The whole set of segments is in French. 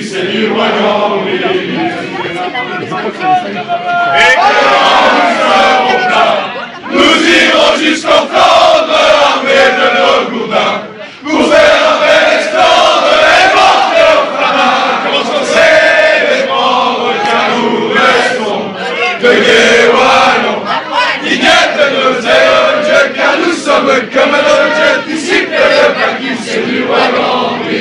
C'est du royaume et quand nous serons pleins, nous irons jusqu'au flanc de l'armée de nos gourdins pour faire un bel esclandre et montrer aux flamins contre ces défendre car nous restons de Guéouanon, qui guette nos Dieu car nous sommes comme un objet qui siffle le vaincu, c'est du royaume et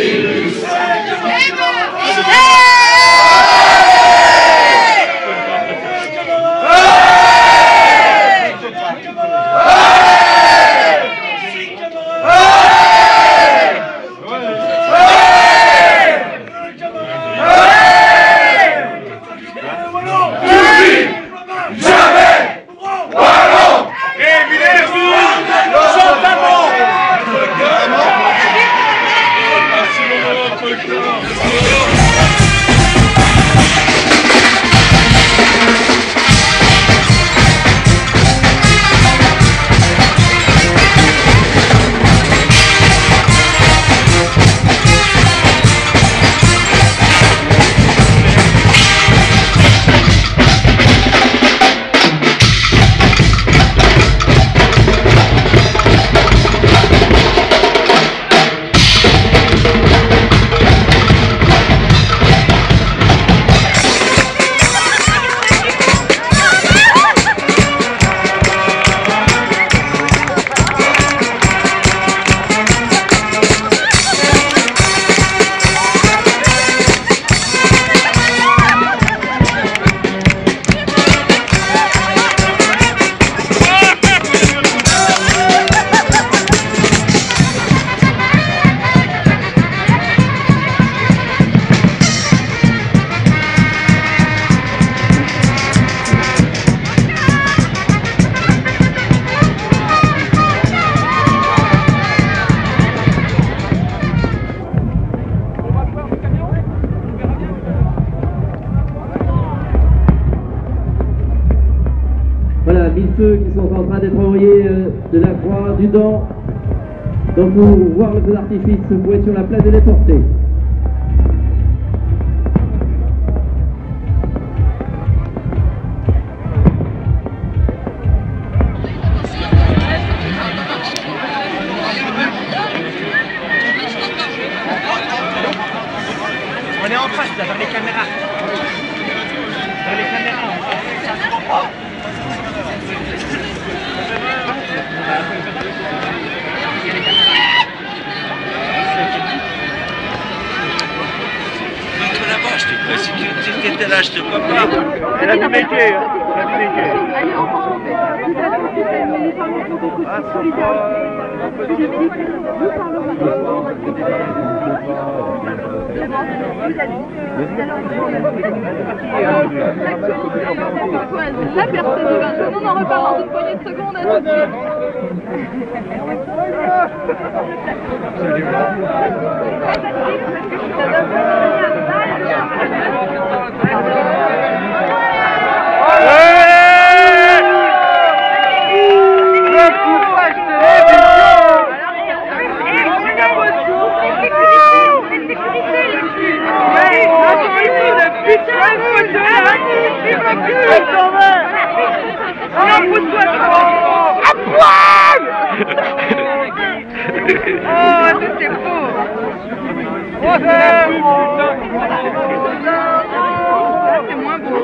Voilà, 1000 feux qui sont en train d'être envoyés de la croix, du Dent. Donc pour voir le feu d'artifice, vous pouvez être sur la place de Déportés. On est en face là, vers les caméras. Vers les caméras. Là-bas, je te prie, si tu étais là, je te vois pas. Elle a vu mes quais, hein. Elle a vu mes quais. La personne du 20 on en repart dans une poignée de secondes. À tout de suite. Oh, c'est beau! Là, c'est moins beau.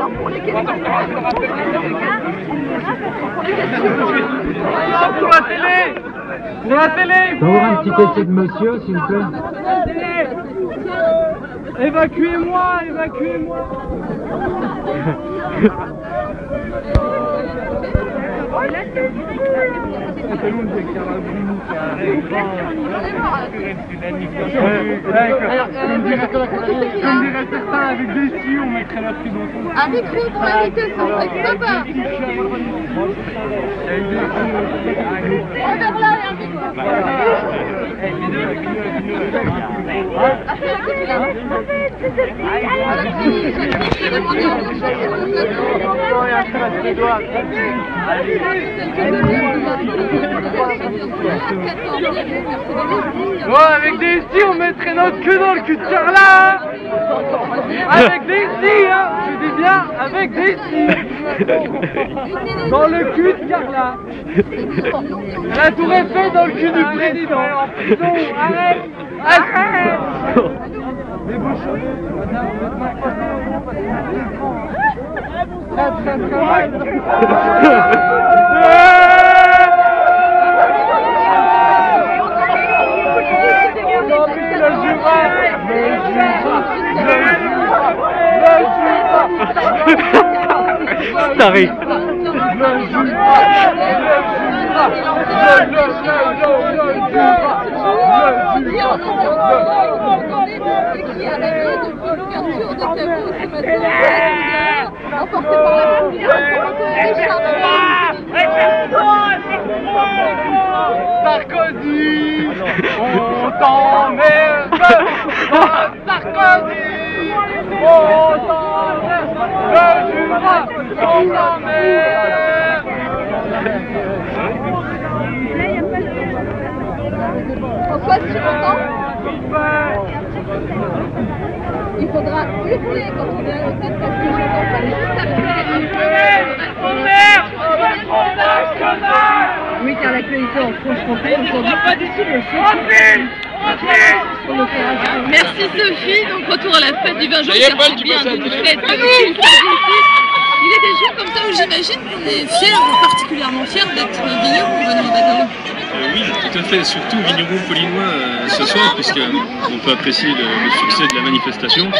Pour la télé! Pour la télé! On va avoir un petit essai de monsieur, s'il vous plaît. Évacuez-moi, évacuez-moi! Là, c'est certains, avec des si, on mettrait leur prix dans tout. Un micro pour l'inviter, ça serait sympa. Regarde là, un micro. Oh, avec des si, on mettrait notre queue dans le cul de Carla. Avec des si, hein. Je dis bien, avec des si. Dans le cul de Carla. La tour Eiffel dans le cul du président. En prison, arrête. Arrête. Les bouchons. Taré. Sarkozy, on t'emmerde. Sarkozy, on t'emmerde. Le Jura, on t'emmerde. François, tu m'entends? Il faudra hurler quand on est à l'hôtel parce que j'entends pas juste Oui, car l'actualité en Franche-Comté, aujourd'hui, pas du tout le Merci Sophie, donc retour à la fête du 20 juin, c'est bien d'une fête il est des jours comme ça où j'imagine qu'on est fiers, particulièrement fiers d'être vignerons, Benoît Badin. Oui, tout à fait, surtout vignerons polinois ce soir, puisqu'on peut apprécier le succès de la manifestation.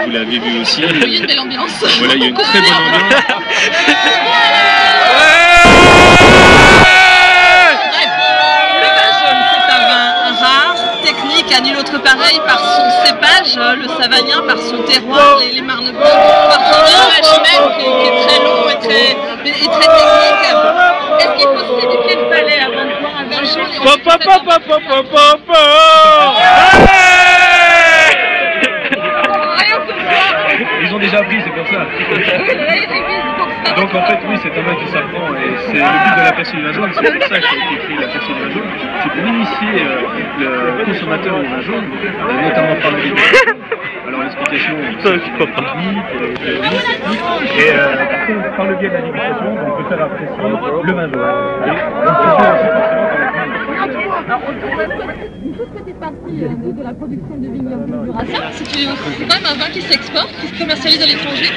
Vous l'avez vu aussi. Il y a une belle ambiance. Voilà, il y a une très bonne ambiance. À nul autre pareil par son cépage, le savagnin, par son terroir, les marnes blancs, par son vin même qui est très long et très technique. Est-ce qu'il faut s'éduquer le palais avant de boire un vin chaud? Ils ont déjà appris, c'est pour ça. Donc en fait, oui, c'est un vin qui s'apprend et c'est le but de la percée du vin jaune, c'est pour ça qu'a été écrit la percée du vin jaune, c'est pour initier le consommateur au vin jaune, notamment par le vin. Alors l'explication est technique, et par le biais de la dégustation, on peut faire apprécier le vin jaune. Une toute petite partie de la production du vignoble du Racin, c'est quand même un vin qui s'exporte, qui se commercialise à l'étranger.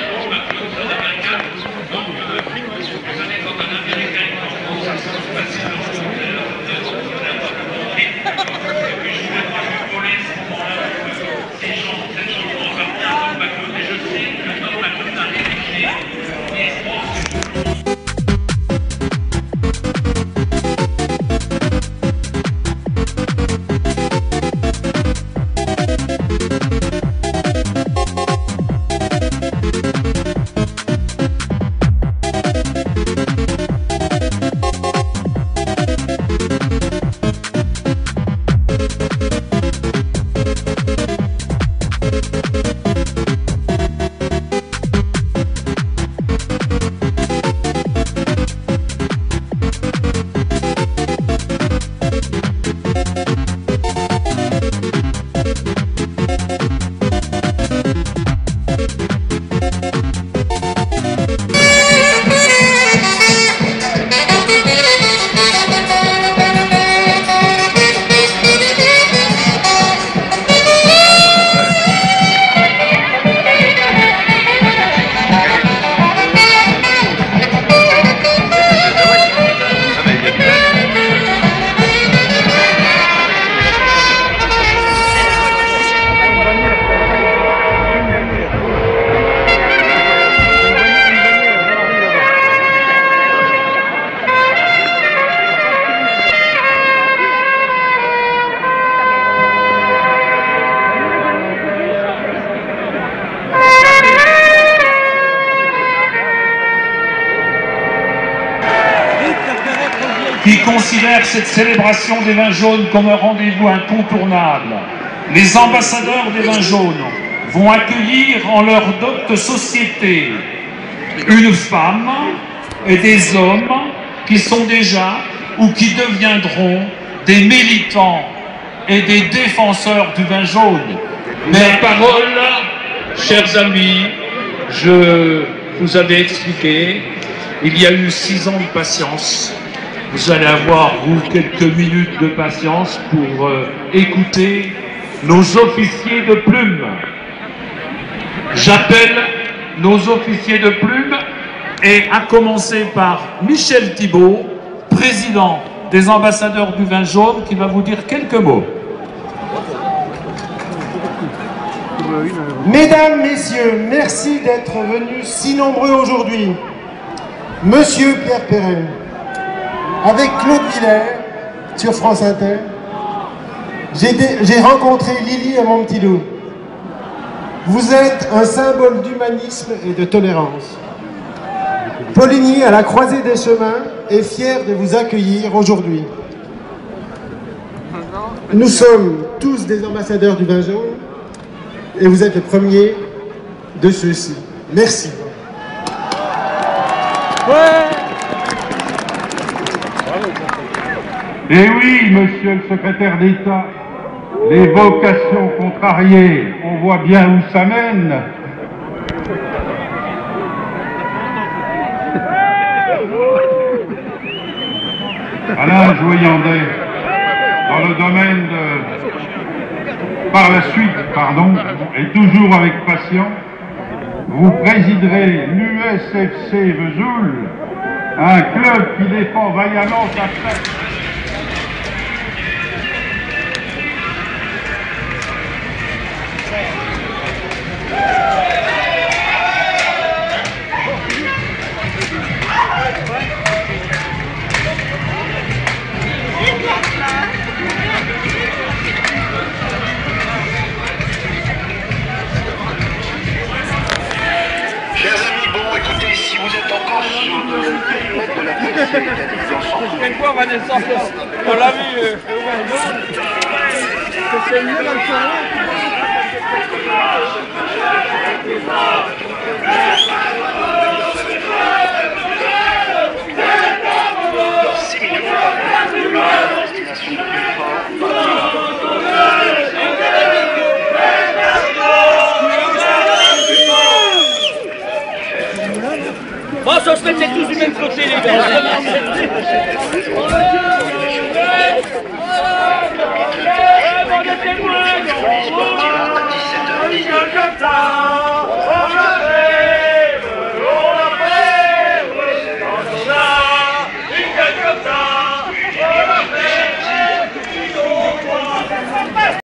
considèrent cette célébration des vins jaunes comme un rendez-vous incontournable. Les ambassadeurs des vins jaunes vont accueillir en leur docte société une femme et des hommes qui sont déjà ou qui deviendront des militants et des défenseurs du vin jaune. Mais la parole, chers amis, je vous avais expliqué, il y a eu 6 ans de patience. Vous allez avoir, vous, quelques minutes de patience pour écouter nos officiers de plume. J'appelle nos officiers de plume, et à commencer par Michel Thibault, président des ambassadeurs du vin jaune, qui va vous dire quelques mots. Mesdames, Messieurs, merci d'être venus si nombreux aujourd'hui. Monsieur Pierre Perret, avec Claude Villers, sur France Inter, j'ai rencontré Lily à Montpellier. Vous êtes un symbole d'humanisme et de tolérance. Poligny, à la croisée des chemins, est fier de vous accueillir aujourd'hui. Nous sommes tous des ambassadeurs du vin jaune et vous êtes le premier de ceux-ci. Merci. Et oui, monsieur le secrétaire d'État, les vocations contrariées, on voit bien où ça mène. Alain Joyandet, dans le domaine de... par la suite, pardon, et toujours avec passion, vous présiderez l'USFC Vesoul, un club qui défend vaillamment sa fête. Chers amis, bon, écoutez, si vous êtes encore sur le périmètre de la percée, Une fois, Vanessa, on l'a vu. C'est mieux dans le Bon, ça se fait, c'est tous du même côté, les gars.